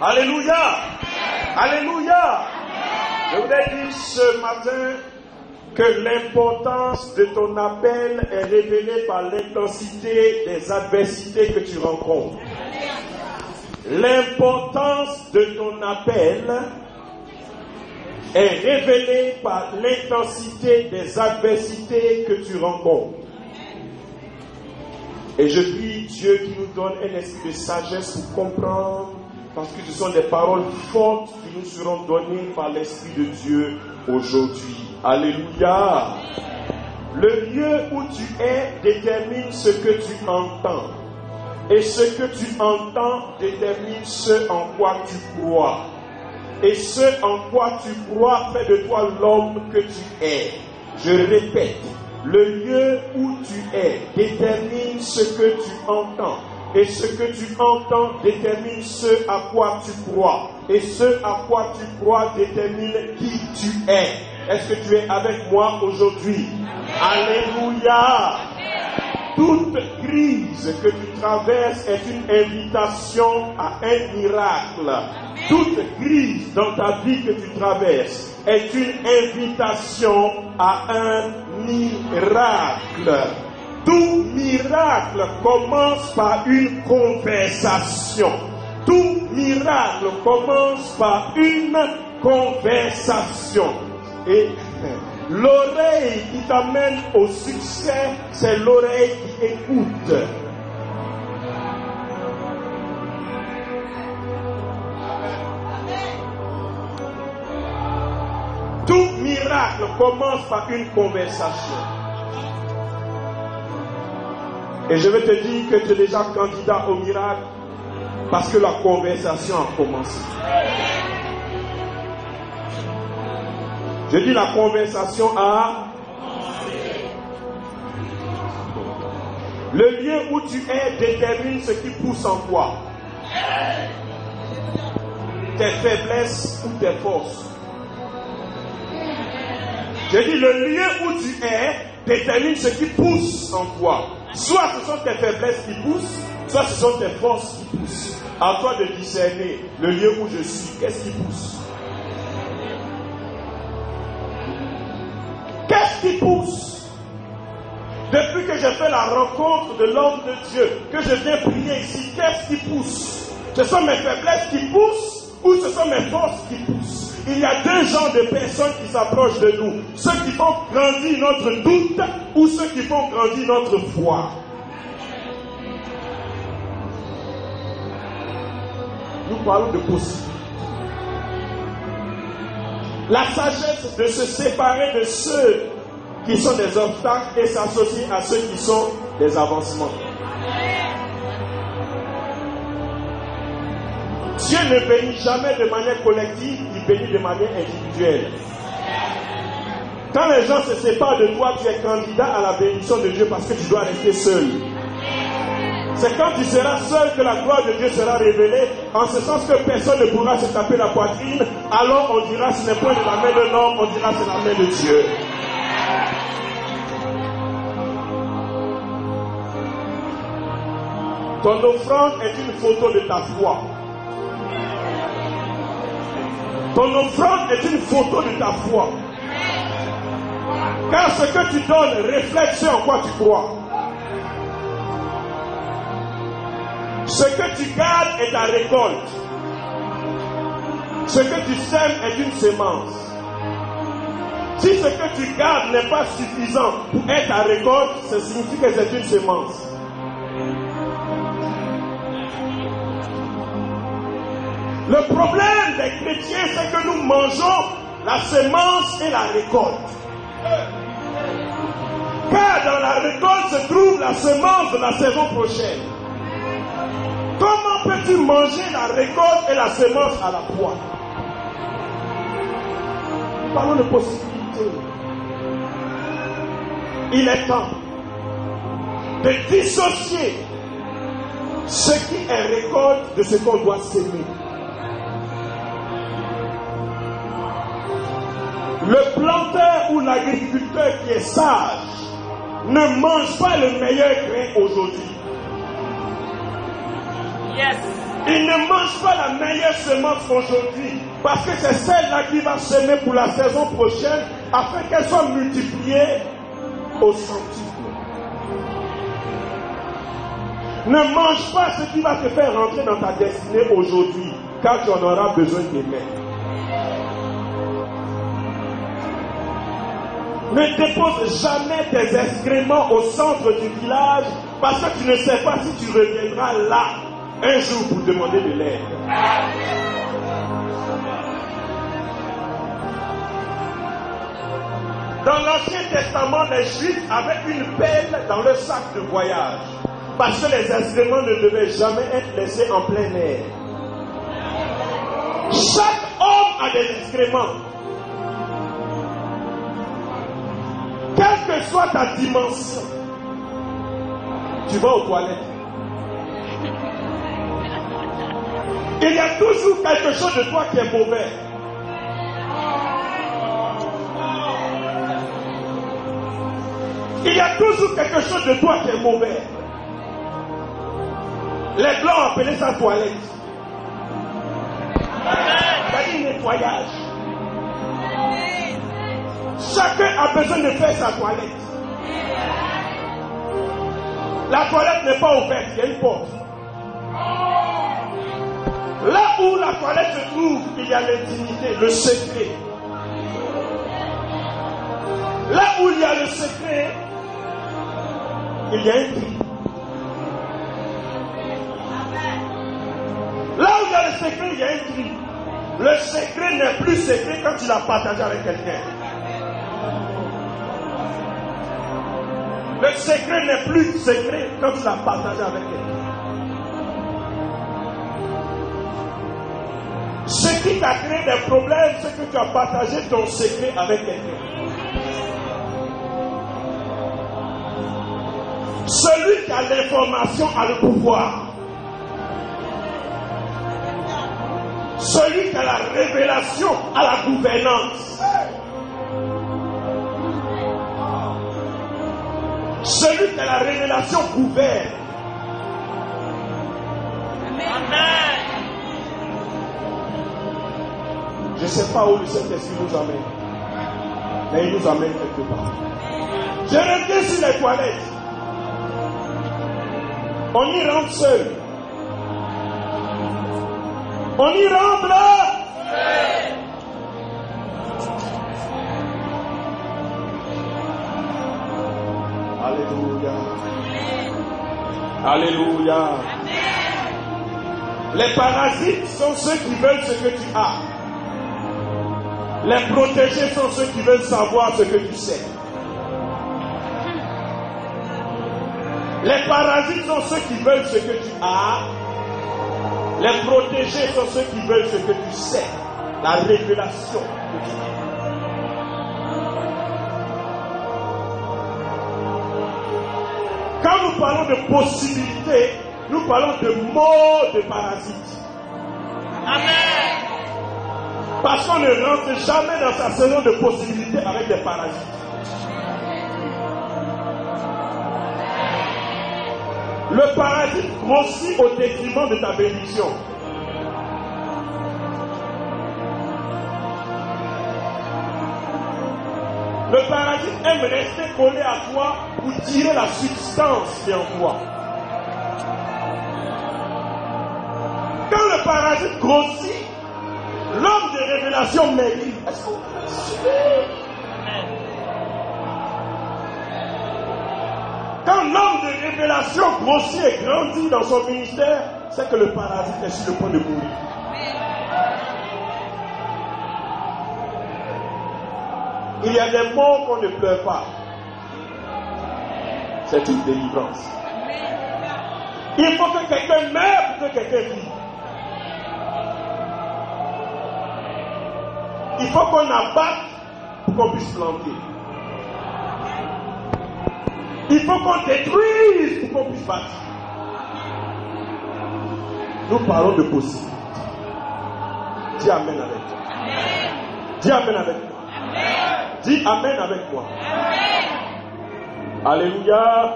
Alléluia. Alléluia. Je voudrais dire ce matin que l'importance de ton appel est révélée par l'intensité des adversités que tu rencontres. L'importance de ton appel est révélée par l'intensité des adversités que tu rencontres. Et je prie Dieu qui nous donne un esprit de sagesse pour comprendre, parce que ce sont des paroles fortes qui nous seront données par l'Esprit de Dieu aujourd'hui. Alléluia. Le lieu où tu es détermine ce que tu entends. Et ce que tu entends détermine ce en quoi tu crois. Et ce en quoi tu crois fait de toi l'homme que tu es. Je répète, le lieu où tu es détermine ce que tu entends. Et ce que tu entends détermine ce à quoi tu crois. Et ce à quoi tu crois détermine qui tu es. Est-ce que tu es avec moi aujourd'hui? Alléluia. Toute crise que tu traverses est une invitation à un miracle. Toute crise dans ta vie que tu traverses est une invitation à un miracle. Tout miracle commence par une conversation. Tout miracle commence par une conversation. Et l'oreille qui t'amène au succès, c'est l'oreille qui écoute. Tout miracle commence par une conversation. Et je vais te dire que tu es déjà candidat au miracle parce que la conversation a commencé. Je dis la conversation a commencé. Le lieu où tu es détermine ce qui pousse en toi. Tes faiblesses ou tes forces. Je dis le lieu où tu es détermine ce qui pousse en toi. Soit ce sont tes faiblesses qui poussent, soit ce sont tes forces qui poussent. À toi de discerner le lieu où je suis. Qu'est-ce qui pousse? Qu'est-ce qui pousse? Depuis que j'ai fait la rencontre de l'homme de Dieu, que je viens prier ici, qu'est-ce qui pousse? Ce sont mes faiblesses qui poussent ou ce sont mes forces qui poussent? Il y a deux genres de personnes qui s'approchent de nous. Ceux qui font grandir notre doute ou ceux qui font grandir notre foi. Nous parlons de possibilités. La sagesse de se séparer de ceux qui sont des obstacles et s'associer à ceux qui sont des avancements. Dieu ne bénit jamais de manière collective, il bénit de manière individuelle. Quand les gens se séparent de toi, tu es candidat à la bénédiction de Dieu parce que tu dois rester seul. C'est quand tu seras seul que la gloire de Dieu sera révélée, en ce sens que personne ne pourra se taper la poitrine, alors on dira ce n'est point de la main de l'homme, on dira c'est la main de Dieu. Ton offrande est une photo de ta foi. Ton offrande est une photo de ta foi. Car ce que tu donnes reflète ce en quoi tu crois. Ce que tu gardes est ta récolte. Ce que tu sèmes est une semence. Si ce que tu gardes n'est pas suffisant pour être ta récolte, ça signifie que c'est une semence. Le problème des chrétiens, c'est que nous mangeons la semence et la récolte. Car dans la récolte se trouve la semence de la saison prochaine. Comment peux-tu manger la récolte et la semence à la fois? Nous parlons de possibilités. Il est temps de dissocier ce qui est récolte de ce qu'on doit s'aimer. Le planteur ou l'agriculteur qui est sage ne mange pas le meilleur grain aujourd'hui. Yes. Il ne mange pas la meilleure semence aujourd'hui, parce que c'est celle-là qui va semer pour la saison prochaine, afin qu'elle soit multipliée au centuple. Ne mange pas ce qui va te faire rentrer dans ta destinée aujourd'hui, car tu en auras besoin demain. Ne dépose jamais tes excréments au centre du village, parce que tu ne sais pas si tu reviendras là un jour pour demander de l'aide. Dans l'Ancien Testament, les Juifs avaient une pelle dans leur sac de voyage, parce que les excréments ne devaient jamais être laissés en plein air. Chaque homme a des excréments. Quelle que soit ta dimension, tu vas aux toilettes. Il y a toujours quelque chose de toi qui est mauvais. Il y a toujours quelque chose de toi qui est mauvais. Les blancs appelaient ça toilette. C'est un nettoyage. Chacun a besoin de faire sa toilette. La toilette n'est pas ouverte, il y a une porte. Là où la toilette se trouve, il y a l'intimité, le secret. Là où il y a le secret, il y a un tri. Là où il y a le secret, il y a un tri. Le secret n'est plus secret quand tu l'as partagé avec quelqu'un. Le secret n'est plus secret quand tu l'as partagé avec quelqu'un. Ce qui t'a créé des problèmes, c'est que tu as partagé ton secret avec quelqu'un. Celui qui a l'information a le pouvoir. Celui qui a la révélation a la gouvernance. Celui qui a la révélation gouverne. Amen. Je ne sais pas où le Saint-Esprit nous amène, mais il nous amène quelque part. Je reviens sur les toilettes. On y rentre seul. On y rentre là. Alléluia. Alléluia. Les parasites sont ceux qui veulent ce que tu as. Les protégés sont ceux qui veulent savoir ce que tu sais. Les parasites sont ceux qui veulent ce que tu as. Les protégés sont ceux qui veulent ce que tu sais. La révélation que tu as. Quand nous parlons de possibilités, nous parlons de mort de parasites. Amen. Parce qu'on ne rentre jamais dans sa saison de possibilités avec des parasites. Le parasite grossit au détriment de ta bénédiction. Le parasite aime rester collé à toi pour tirer la substance qui est en toi. Quand le parasite grossit, l'homme de révélation maigrit. Est-ce qu'on peut suivre? Quand l'homme de révélation grossit et grandit dans son ministère, c'est que le parasite est sur le point de mourir. Il y a des morts qu'on ne pleure pas. C'est une délivrance. Il faut que quelqu'un meure pour que quelqu'un vive. Il faut qu'on abatte pour qu'on puisse planter. Il faut qu'on détruise pour qu'on puisse bâtir. Nous parlons de possibilité. Dis Amen avec moi. Dis Amen avec moi. Dis Amen avec moi. Alléluia.